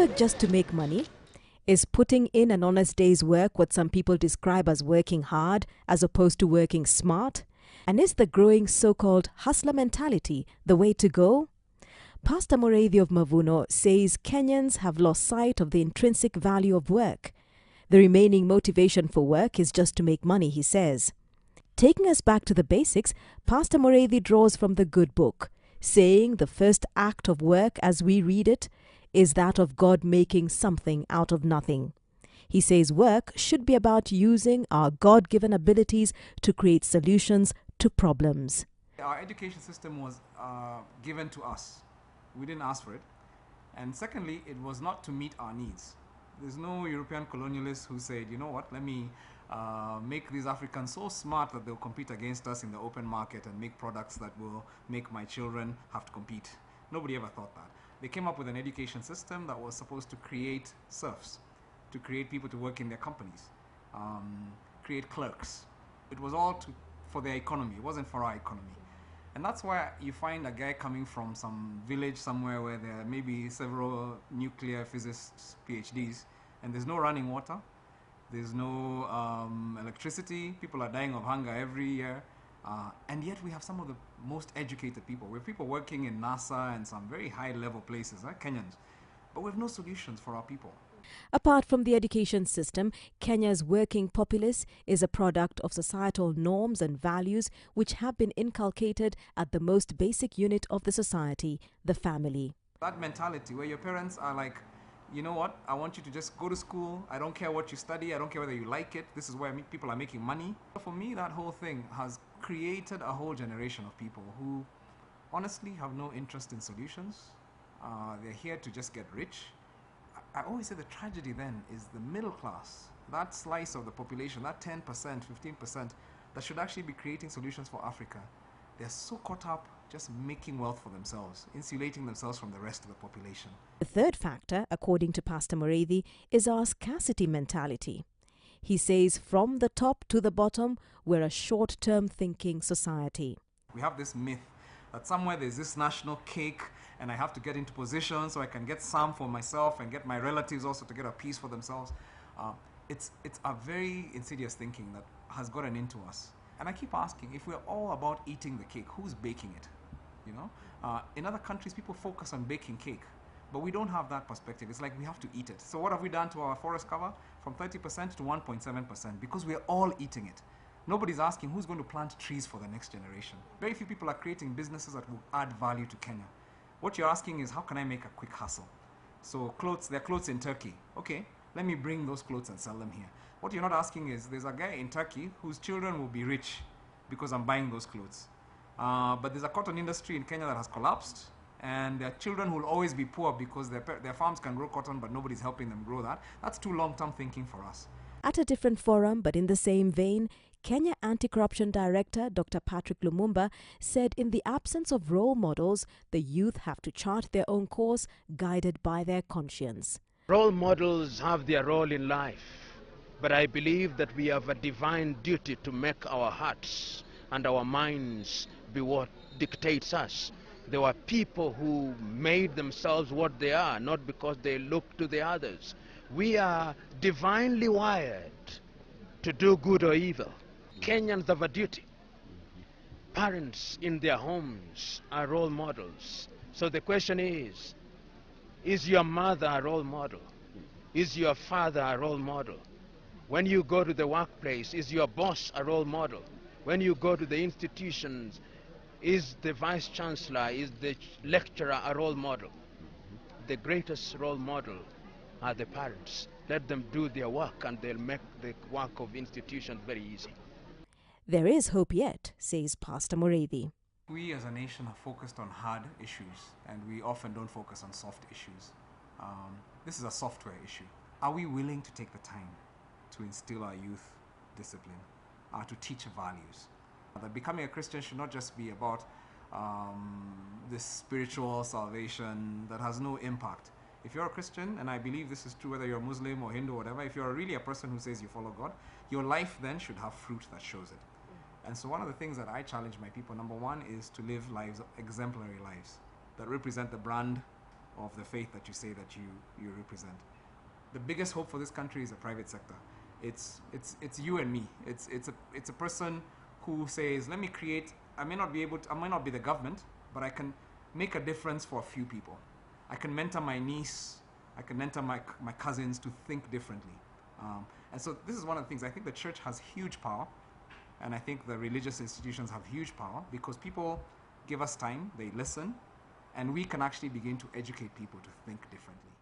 work just to make money? Is putting in an honest day's work what some people describe as working hard as opposed to working smart? And is the growing so-called hustler mentality the way to go? Pastor Mureithi of Mavuno says Kenyans have lost sight of the intrinsic value of work. The remaining motivation for work is just to make money, he says. Taking us back to the basics, Pastor Mureithi draws from the good book, saying the first act of work as we read it is that of God making something out of nothing. He says work should be about using our God-given abilities to create solutions to problems. Our education system was given to us. We didn't ask for it. And secondly, it was not to meet our needs. There's no European colonialist who said, you know what, let me make these Africans so smart that they'll compete against us in the open market and make products that will make my children have to compete. Nobody ever thought that. They came up with an education system that was supposed to create serfs, to create people to work in their companies, create clerks. It was all for their economy. It wasn't for our economy. And that's why you find a guy coming from some village somewhere where there are maybe several nuclear physicists, PhDs, and there's no running water, there's no electricity, people are dying of hunger every year, and yet we have some of the most educated people. We have people working in NASA and some very high-level places, Kenyans, but we have no solutions for our people. Apart from the education system, Kenya's working populace is a product of societal norms and values which have been inculcated at the most basic unit of the society, the family. That mentality where your parents are like, you know what, I want you to just go to school, I don't care what you study, I don't care whether you like it, this is where people are making money. For me, that whole thing has created a whole generation of people who honestly have no interest in solutions. They're here to just get rich. I always say the tragedy then is the middle class, that slice of the population, that 10%, 15% that should actually be creating solutions for Africa. They're so caught up just making wealth for themselves, insulating themselves from the rest of the population. The third factor, according to Pastor Mureithi, is our scarcity mentality. He says from the top to the bottom, we're a short-term thinking society. We have this myth that somewhere there's this national cake and I have to get into position so I can get some for myself and get my relatives also to get a piece for themselves. It's a very insidious thinking that has gotten into us. And I keep asking, if we're all about eating the cake, who's baking it? You know, in other countries, people focus on baking cake, but we don't have that perspective. It's like we have to eat it. So what have we done to our forest cover? From 30% to 1.7%, because we're all eating it. Nobody's asking who's going to plant trees for the next generation. Very few people are creating businesses that will add value to Kenya. What you're asking is, how can I make a quick hustle? So clothes, there are clothes in Turkey. Okay, let me bring those clothes and sell them here. What you're not asking is, there's a guy in Turkey whose children will be rich because I'm buying those clothes. But there's a cotton industry in Kenya that has collapsed, and their children will always be poor because their farms can grow cotton, but nobody's helping them grow that. That's too long-term thinking for us. At a different forum, but in the same vein, Kenya Anti-Corruption Director Dr. Patrick Lumumba said in the absence of role models, the youth have to chart their own course, guided by their conscience. Role models have their role in life, but I believe that we have a divine duty to make our hearts and our minds be what dictates us. There were people who made themselves what they are, not because they look to the others. We are divinely wired to do good or evil. Kenyans have a duty. Parents in their homes are role models. So the question is your mother a role model? Is your father a role model? When you go to the workplace, is your boss a role model? When you go to the institutions, is the vice chancellor, is the lecturer a role model? The greatest role model are the parents. Let them do their work and they'll make the work of institutions very easy. There is hope yet, says Pastor Mureithi. We as a nation are focused on hard issues, and we often don't focus on soft issues. This is a software issue. Are we willing to take the time to instill our youth discipline, to teach values? That becoming a Christian should not just be about this spiritual salvation that has no impact. If you're a Christian, and I believe this is true whether you're Muslim or Hindu or whatever, if you're really a person who says you follow God, your life then should have fruit that shows it. And so one of the things that I challenge my people, number one, is to live lives, exemplary lives, that represent the brand of the faith that you say that you represent. The biggest hope for this country is the private sector. It's you and me. It's a person who says, let me create. I may not be the government, but I can make a difference for a few people. I can mentor my niece. I can mentor my cousins to think differently. And so this is one of the things. I think the church has huge power, and I think the religious institutions have huge power because people give us time, they listen, and we can actually begin to educate people to think differently.